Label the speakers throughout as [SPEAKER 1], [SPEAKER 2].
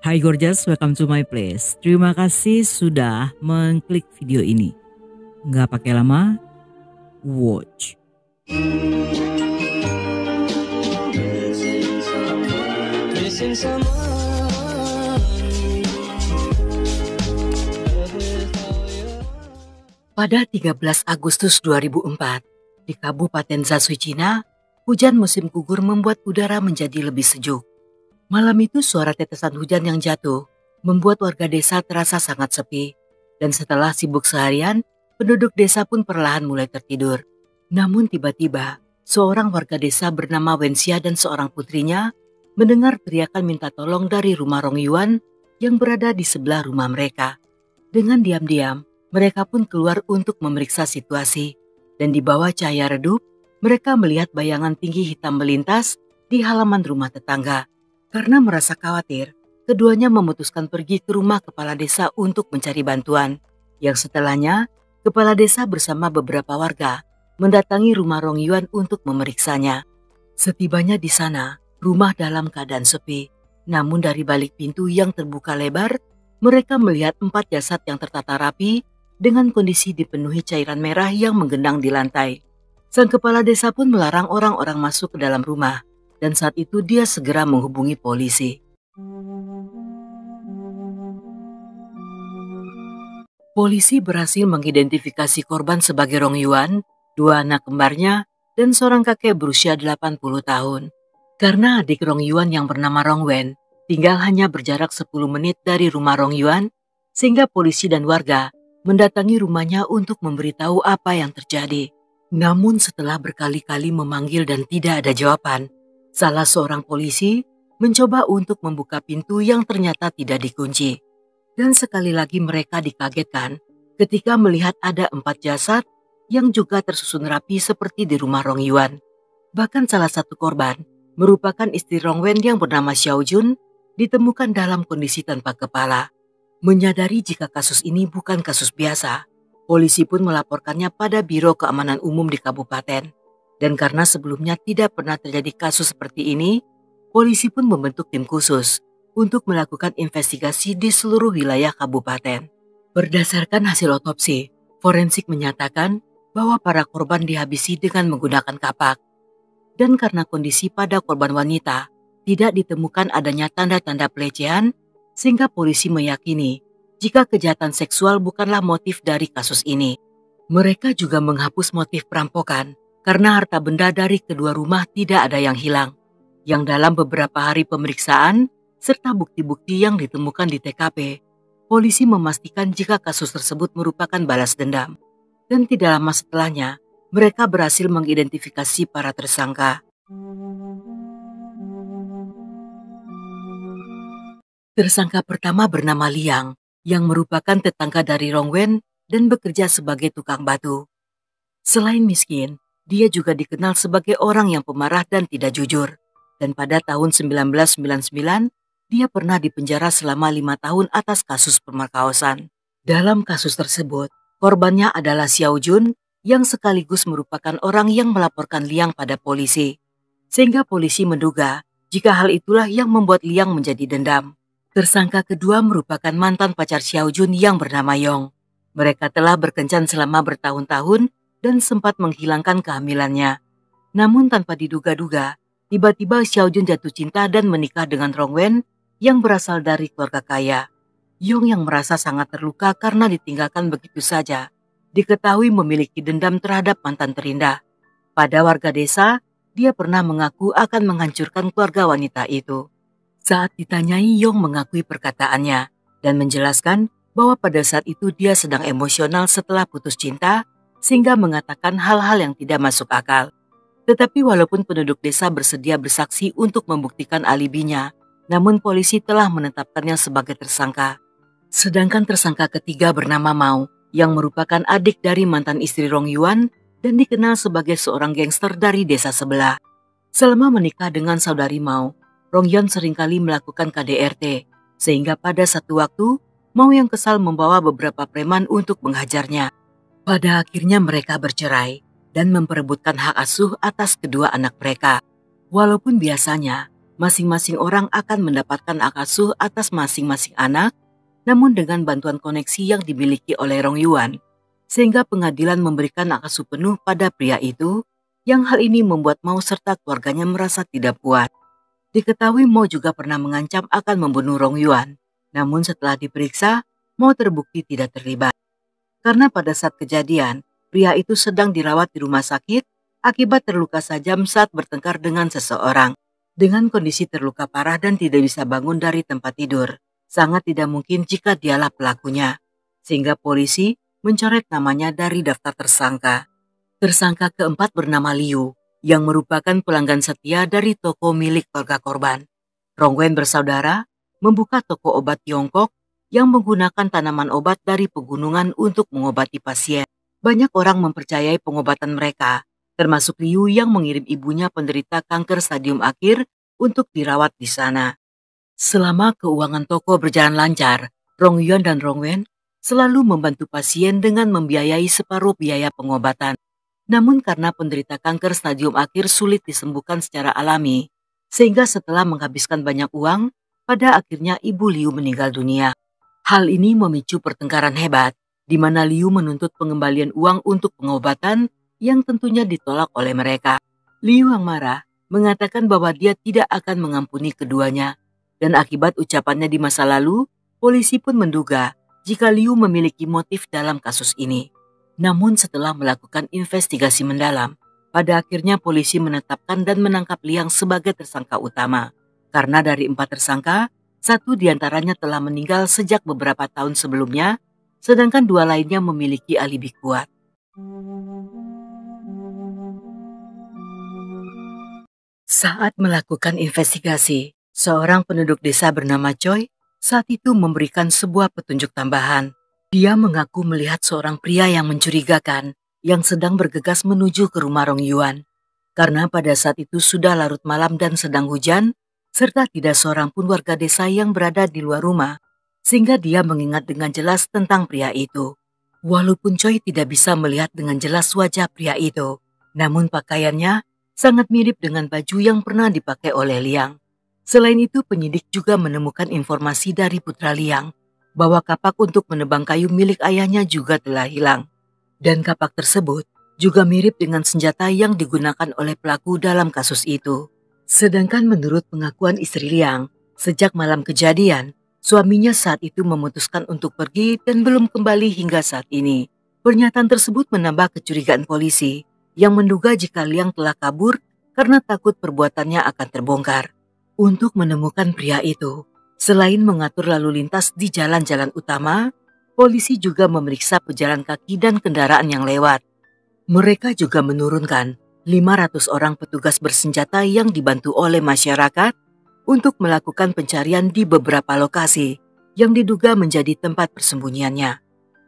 [SPEAKER 1] Hai Gorgeous, welcome to my place. Terima kasih sudah mengklik video ini. Nggak pakai lama, watch.
[SPEAKER 2] Pada 13 Agustus 2004, di Kabupaten Zasui, Cina, hujan musim gugur membuat udara menjadi lebih sejuk. Malam itu suara tetesan hujan yang jatuh membuat warga desa terasa sangat sepi. Dan setelah sibuk seharian, penduduk desa pun perlahan mulai tertidur. Namun tiba-tiba, seorang warga desa bernama Wenxia dan seorang putrinya mendengar teriakan minta tolong dari rumah Rong Yuan yang berada di sebelah rumah mereka. Dengan diam-diam, mereka pun keluar untuk memeriksa situasi. Dan di bawah cahaya redup, mereka melihat bayangan tinggi hitam melintas di halaman rumah tetangga. Karena merasa khawatir, keduanya memutuskan pergi ke rumah kepala desa untuk mencari bantuan. Yang setelahnya, kepala desa bersama beberapa warga mendatangi rumah Rong Yuan untuk memeriksanya. Setibanya di sana, rumah dalam keadaan sepi. Namun dari balik pintu yang terbuka lebar, mereka melihat 4 jasad yang tertata rapi dengan kondisi dipenuhi cairan merah yang menggenang di lantai. Sang kepala desa pun melarang orang-orang masuk ke dalam rumah, dan saat itu dia segera menghubungi polisi. Polisi berhasil mengidentifikasi korban sebagai Rong Yuan, 2 anak kembarnya, dan seorang kakek berusia 80 tahun. Karena adik Rong Yuan yang bernama Rong Wen tinggal hanya berjarak 10 menit dari rumah Rong Yuan, sehingga polisi dan warga mendatangi rumahnya untuk memberitahu apa yang terjadi. Namun setelah berkali-kali memanggil dan tidak ada jawaban, salah seorang polisi mencoba untuk membuka pintu yang ternyata tidak dikunci. Dan sekali lagi mereka dikagetkan ketika melihat ada 4 jasad yang juga tersusun rapi seperti di rumah Rong Yuan. Bahkan salah satu korban merupakan istri Rong Wen yang bernama Xiao Jun ditemukan dalam kondisi tanpa kepala. Menyadari jika kasus ini bukan kasus biasa, polisi pun melaporkannya pada Biro Keamanan Umum di kabupaten. Dan karena sebelumnya tidak pernah terjadi kasus seperti ini, polisi pun membentuk tim khusus untuk melakukan investigasi di seluruh wilayah kabupaten. Berdasarkan hasil otopsi, forensik menyatakan bahwa para korban dihabisi dengan menggunakan kapak. Dan karena kondisi pada korban wanita tidak ditemukan adanya tanda-tanda pelecehan, sehingga polisi meyakini jika kejahatan seksual bukanlah motif dari kasus ini. Mereka juga menghapus motif perampokan karena harta benda dari kedua rumah tidak ada yang hilang. Yang dalam beberapa hari pemeriksaan serta bukti-bukti yang ditemukan di TKP, polisi memastikan jika kasus tersebut merupakan balas dendam. Dan tidak lama setelahnya, mereka berhasil mengidentifikasi para tersangka. Tersangka pertama bernama Liang, yang merupakan tetangga dari Rong Wen dan bekerja sebagai tukang batu. Selain miskin, dia juga dikenal sebagai orang yang pemarah dan tidak jujur. Dan pada tahun 1999, dia pernah dipenjara selama 5 tahun atas kasus pemerkosaan. Dalam kasus tersebut, korbannya adalah Xiao Jun yang sekaligus merupakan orang yang melaporkan Liang pada polisi. Sehingga polisi menduga jika hal itulah yang membuat Liang menjadi dendam. Tersangka kedua merupakan mantan pacar Xiao Jun yang bernama Yong. Mereka telah berkencan selama bertahun-tahun dan sempat menghilangkan kehamilannya. Namun tanpa diduga-duga, tiba-tiba Xiao Jun jatuh cinta dan menikah dengan Rong Wen yang berasal dari keluarga kaya. Yong yang merasa sangat terluka karena ditinggalkan begitu saja, diketahui memiliki dendam terhadap mantan terindah. Pada warga desa, dia pernah mengaku akan menghancurkan keluarga wanita itu. Saat ditanyai, Yong mengakui perkataannya dan menjelaskan bahwa pada saat itu dia sedang emosional setelah putus cinta sehingga mengatakan hal-hal yang tidak masuk akal. Tetapi walaupun penduduk desa bersedia bersaksi untuk membuktikan alibinya, namun polisi telah menetapkannya sebagai tersangka. Sedangkan tersangka ketiga bernama Mao yang merupakan adik dari mantan istri Rong Yuan dan dikenal sebagai seorang gangster dari desa sebelah. Selama menikah dengan saudari Mao, Rong Yuan seringkali melakukan KDRT, sehingga pada satu waktu, Mao yang kesal membawa beberapa preman untuk menghajarnya. Pada akhirnya mereka bercerai dan memperebutkan hak asuh atas kedua anak mereka. Walaupun biasanya masing-masing orang akan mendapatkan hak asuh atas masing-masing anak, namun dengan bantuan koneksi yang dimiliki oleh Rong Yuan, sehingga pengadilan memberikan hak asuh penuh pada pria itu, yang hal ini membuat Mao serta keluarganya merasa tidak puas. Diketahui Mao juga pernah mengancam akan membunuh Rong Yuan, namun setelah diperiksa, Mao terbukti tidak terlibat. Karena pada saat kejadian, pria itu sedang dirawat di rumah sakit akibat terluka tajam saat bertengkar dengan seseorang. Dengan kondisi terluka parah dan tidak bisa bangun dari tempat tidur, sangat tidak mungkin jika dialah pelakunya. Sehingga polisi mencoret namanya dari daftar tersangka. Tersangka keempat bernama Liu, yang merupakan pelanggan setia dari toko milik keluarga korban. Rong Wen bersaudara membuka toko obat Tiongkok yang menggunakan tanaman obat dari pegunungan untuk mengobati pasien. Banyak orang mempercayai pengobatan mereka, termasuk Liu yang mengirim ibunya penderita kanker stadium akhir untuk dirawat di sana. Selama keuangan toko berjalan lancar, Rong Yuan dan Rong Wen selalu membantu pasien dengan membiayai separuh biaya pengobatan. Namun karena penderita kanker stadium akhir sulit disembuhkan secara alami, sehingga setelah menghabiskan banyak uang, pada akhirnya ibu Liu meninggal dunia. Hal ini memicu pertengkaran hebat, di mana Liu menuntut pengembalian uang untuk pengobatan yang tentunya ditolak oleh mereka. Liu yang marah mengatakan bahwa dia tidak akan mengampuni keduanya, dan akibat ucapannya di masa lalu, polisi pun menduga jika Liu memiliki motif dalam kasus ini. Namun setelah melakukan investigasi mendalam, pada akhirnya polisi menetapkan dan menangkap Liang sebagai tersangka utama. Karena dari 4 tersangka, 1 diantaranya telah meninggal sejak beberapa tahun sebelumnya, sedangkan 2 lainnya memiliki alibi kuat. Saat melakukan investigasi, seorang penduduk desa bernama Choi saat itu memberikan sebuah petunjuk tambahan. Dia mengaku melihat seorang pria yang mencurigakan yang sedang bergegas menuju ke rumah Rong Yuan. Karena pada saat itu sudah larut malam dan sedang hujan, serta tidak seorang pun warga desa yang berada di luar rumah, sehingga dia mengingat dengan jelas tentang pria itu. Walaupun Choi tidak bisa melihat dengan jelas wajah pria itu, namun pakaiannya sangat mirip dengan baju yang pernah dipakai oleh Liang. Selain itu, penyidik juga menemukan informasi dari putra Liang, bahwa kapak untuk menebang kayu milik ayahnya juga telah hilang. Dan kapak tersebut juga mirip dengan senjata yang digunakan oleh pelaku dalam kasus itu. Sedangkan menurut pengakuan istri Liang, sejak malam kejadian, suaminya saat itu memutuskan untuk pergi dan belum kembali hingga saat ini. Pernyataan tersebut menambah kecurigaan polisi yang menduga jika Liang telah kabur karena takut perbuatannya akan terbongkar. Untuk menemukan pria itu, selain mengatur lalu lintas di jalan-jalan utama, polisi juga memeriksa pejalan kaki dan kendaraan yang lewat. Mereka juga menurunkan 500 orang petugas bersenjata yang dibantu oleh masyarakat untuk melakukan pencarian di beberapa lokasi yang diduga menjadi tempat persembunyiannya.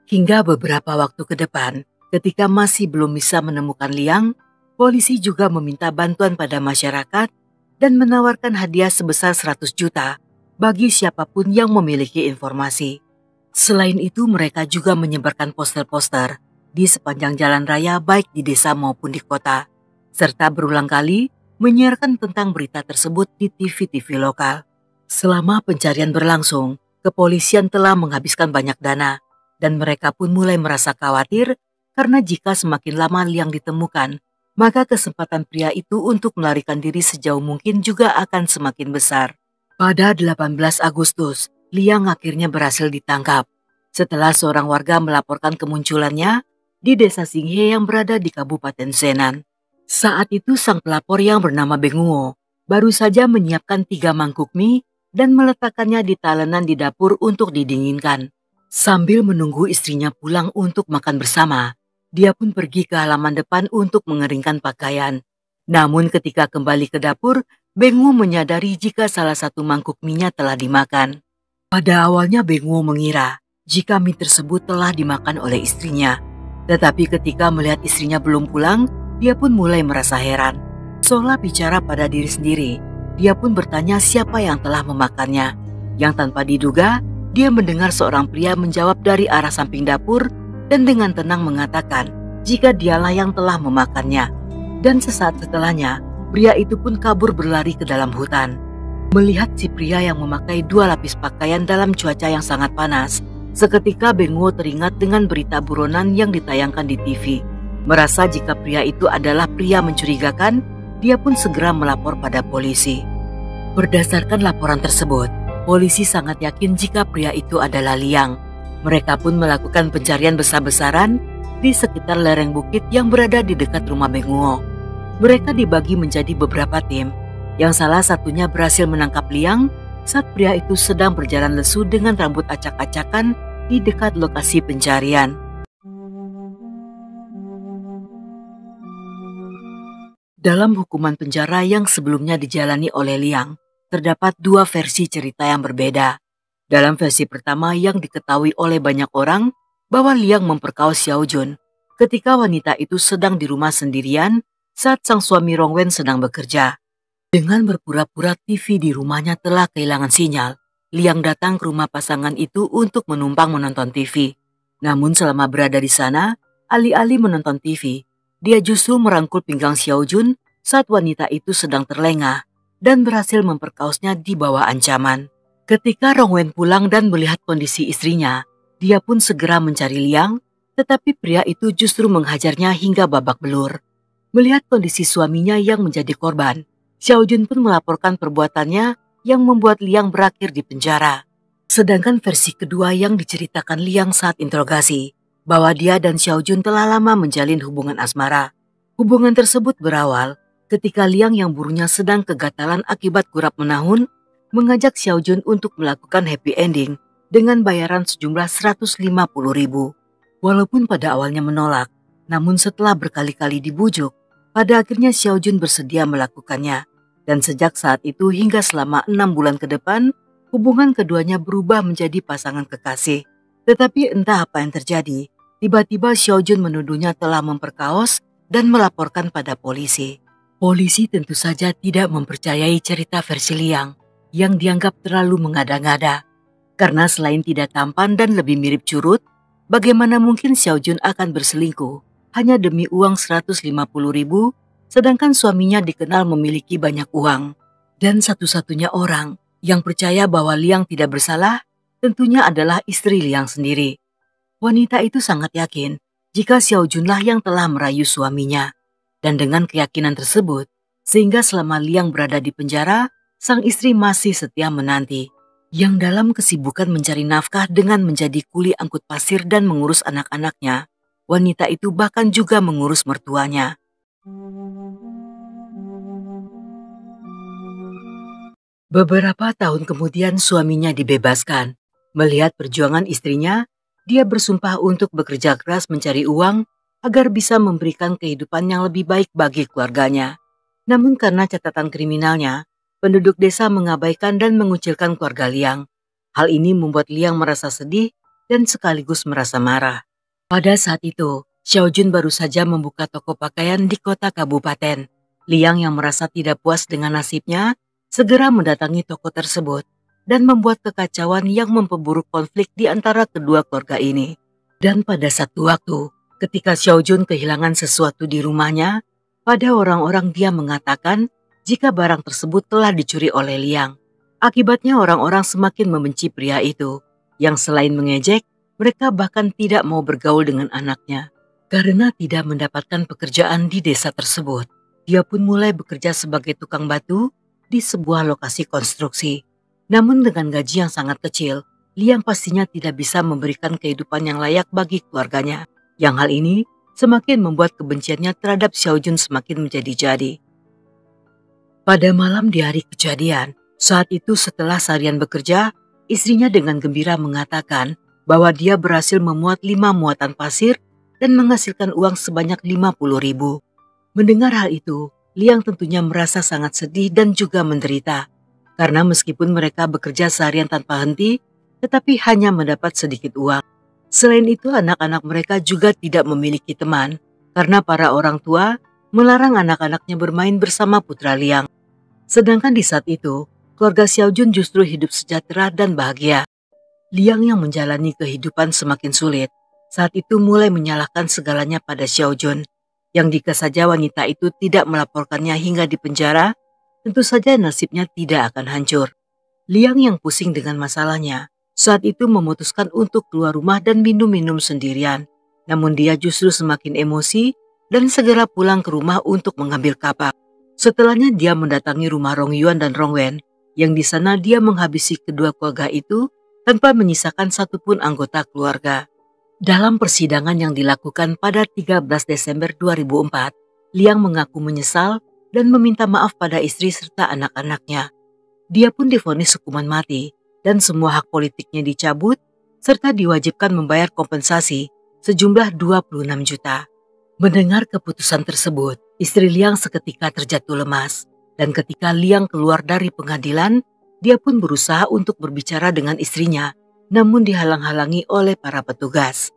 [SPEAKER 2] Hingga beberapa waktu ke depan, ketika masih belum bisa menemukan Liang, polisi juga meminta bantuan pada masyarakat dan menawarkan hadiah sebesar 100 juta bagi siapapun yang memiliki informasi. Selain itu, mereka juga menyebarkan poster-poster di sepanjang jalan raya baik di desa maupun di kota, serta berulang kali menyiarkan tentang berita tersebut di TV-TV lokal. Selama pencarian berlangsung, kepolisian telah menghabiskan banyak dana, dan mereka pun mulai merasa khawatir karena jika semakin lama Liang ditemukan, maka kesempatan pria itu untuk melarikan diri sejauh mungkin juga akan semakin besar. Pada 18 Agustus, Liang akhirnya berhasil ditangkap setelah seorang warga melaporkan kemunculannya di desa Singhe yang berada di Kabupaten Senan. Saat itu sang pelapor yang bernama Benguo baru saja menyiapkan 3 mangkuk mie dan meletakkannya di talenan di dapur untuk didinginkan. Sambil menunggu istrinya pulang untuk makan bersama, dia pun pergi ke halaman depan untuk mengeringkan pakaian. Namun ketika kembali ke dapur, Benguo menyadari jika salah satu mangkuk mie-nya telah dimakan. Pada awalnya Benguo mengira jika mie tersebut telah dimakan oleh istrinya. Tetapi ketika melihat istrinya belum pulang, dia pun mulai merasa heran. Seolah bicara pada diri sendiri, dia pun bertanya siapa yang telah memakannya. Yang tanpa diduga, dia mendengar seorang pria menjawab dari arah samping dapur dan dengan tenang mengatakan jika dialah yang telah memakannya. Dan sesaat setelahnya, pria itu pun kabur berlari ke dalam hutan. Melihat si pria yang memakai 2 lapis pakaian dalam cuaca yang sangat panas, seketika Beng Guo teringat dengan berita buronan yang ditayangkan di TV. Merasa jika pria itu adalah pria mencurigakan, dia pun segera melapor pada polisi. Berdasarkan laporan tersebut, polisi sangat yakin jika pria itu adalah Liang. Mereka pun melakukan pencarian besar-besaran di sekitar lereng bukit yang berada di dekat rumah Beng Guo. Mereka dibagi menjadi beberapa tim, yang salah satunya berhasil menangkap Liang saat pria itu sedang berjalan lesu dengan rambut acak-acakan di dekat lokasi pencarian. Dalam hukuman penjara yang sebelumnya dijalani oleh Liang, terdapat 2 versi cerita yang berbeda. Dalam versi pertama yang diketahui oleh banyak orang bahwa Liang memperkaos Xiao Jun ketika wanita itu sedang di rumah sendirian saat sang suami Rong Wen sedang bekerja. Dengan berpura-pura TV di rumahnya telah kehilangan sinyal, Liang datang ke rumah pasangan itu untuk menumpang menonton TV. Namun selama berada di sana, alih-alih menonton TV, dia justru merangkul pinggang Xiao Jun saat wanita itu sedang terlengah dan berhasil memperkaosnya di bawah ancaman. Ketika Rong Wen pulang dan melihat kondisi istrinya, dia pun segera mencari Liang, tetapi pria itu justru menghajarnya hingga babak belur. Melihat kondisi suaminya yang menjadi korban, Xiao Jun pun melaporkan perbuatannya yang membuat Liang berakhir di penjara. Sedangkan versi kedua yang diceritakan Liang saat interogasi, bahwa dia dan Xiao Jun telah lama menjalin hubungan asmara. Hubungan tersebut berawal ketika Liang yang burunya sedang kegatalan akibat kurap menahun, mengajak Xiao Jun untuk melakukan happy ending dengan bayaran sejumlah 150.000. Walaupun pada awalnya menolak, namun setelah berkali-kali dibujuk, pada akhirnya Xiao Jun bersedia melakukannya. Dan sejak saat itu hingga selama 6 bulan ke depan, hubungan keduanya berubah menjadi pasangan kekasih. Tetapi entah apa yang terjadi, tiba-tiba Xiao Jun menuduhnya telah memperkaos dan melaporkan pada polisi. Polisi tentu saja tidak mempercayai cerita versi Liang yang dianggap terlalu mengada-ngada. Karena selain tidak tampan dan lebih mirip curut, bagaimana mungkin Xiao Jun akan berselingkuh hanya demi uang 150.000, sedangkan suaminya dikenal memiliki banyak uang. Dan satu-satunya orang yang percaya bahwa Liang tidak bersalah tentunya adalah istri Liang sendiri. Wanita itu sangat yakin jika Xiao Junlah yang telah merayu suaminya. Dan dengan keyakinan tersebut, sehingga selama Liang berada di penjara, sang istri masih setia menanti. Yang dalam kesibukan mencari nafkah dengan menjadi kuli angkut pasir dan mengurus anak-anaknya, wanita itu bahkan juga mengurus mertuanya. Beberapa tahun kemudian suaminya dibebaskan. Melihat perjuangan istrinya, dia bersumpah untuk bekerja keras mencari uang agar bisa memberikan kehidupan yang lebih baik bagi keluarganya. Namun karena catatan kriminalnya, penduduk desa mengabaikan dan mengucilkan keluarga Liang. Hal ini membuat Liang merasa sedih dan sekaligus merasa marah. Pada saat itu, Xiao Jun baru saja membuka toko pakaian di kota kabupaten. Liang yang merasa tidak puas dengan nasibnya, segera mendatangi toko tersebut dan membuat kekacauan yang memperburuk konflik di antara kedua keluarga ini. Dan pada satu waktu, ketika Xiao Jun kehilangan sesuatu di rumahnya, pada orang-orang dia mengatakan jika barang tersebut telah dicuri oleh Liang. Akibatnya orang-orang semakin membenci pria itu, yang selain mengejek, mereka bahkan tidak mau bergaul dengan anaknya. Karena tidak mendapatkan pekerjaan di desa tersebut, dia pun mulai bekerja sebagai tukang batu di sebuah lokasi konstruksi. Namun dengan gaji yang sangat kecil, Liang pastinya tidak bisa memberikan kehidupan yang layak bagi keluarganya. Yang hal ini semakin membuat kebenciannya terhadap Xiao Jun semakin menjadi-jadi. Pada malam di hari kejadian, saat itu setelah seharian bekerja, istrinya dengan gembira mengatakan bahwa dia berhasil memuat 5 muatan pasir dan menghasilkan uang sebanyak 50.000. Mendengar hal itu, Liang tentunya merasa sangat sedih dan juga menderita. Karena meskipun mereka bekerja seharian tanpa henti, tetapi hanya mendapat sedikit uang. Selain itu, anak-anak mereka juga tidak memiliki teman, karena para orang tua melarang anak-anaknya bermain bersama putra Liang. Sedangkan di saat itu, keluarga Xiao Jun justru hidup sejahtera dan bahagia. Liang yang menjalani kehidupan semakin sulit, saat itu mulai menyalahkan segalanya pada Xiao Jun. Yang jika saja wanita itu tidak melaporkannya hingga di penjara, tentu saja nasibnya tidak akan hancur. Liang yang pusing dengan masalahnya, saat itu memutuskan untuk keluar rumah dan minum-minum sendirian. Namun dia justru semakin emosi dan segera pulang ke rumah untuk mengambil kapak. Setelahnya dia mendatangi rumah Rong Yuan dan Rong Wen, yang di sana dia menghabisi kedua keluarga itu tanpa menyisakan satupun anggota keluarga. Dalam persidangan yang dilakukan pada 13 Desember 2004, Liang mengaku menyesal dan meminta maaf pada istri serta anak-anaknya. Dia pun divonis hukuman mati dan semua hak politiknya dicabut serta diwajibkan membayar kompensasi sejumlah 26 juta. Mendengar keputusan tersebut, istri Liang seketika terjatuh lemas. Dan ketika Liang keluar dari pengadilan, dia pun berusaha untuk berbicara dengan istrinya, namun dihalang-halangi oleh para petugas.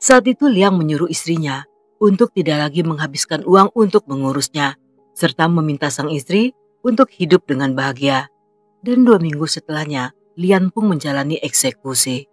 [SPEAKER 2] Saat itu Liang menyuruh istrinya untuk tidak lagi menghabiskan uang untuk mengurusnya, serta meminta sang istri untuk hidup dengan bahagia. Dan 2 minggu setelahnya, Lian pun menjalani eksekusi.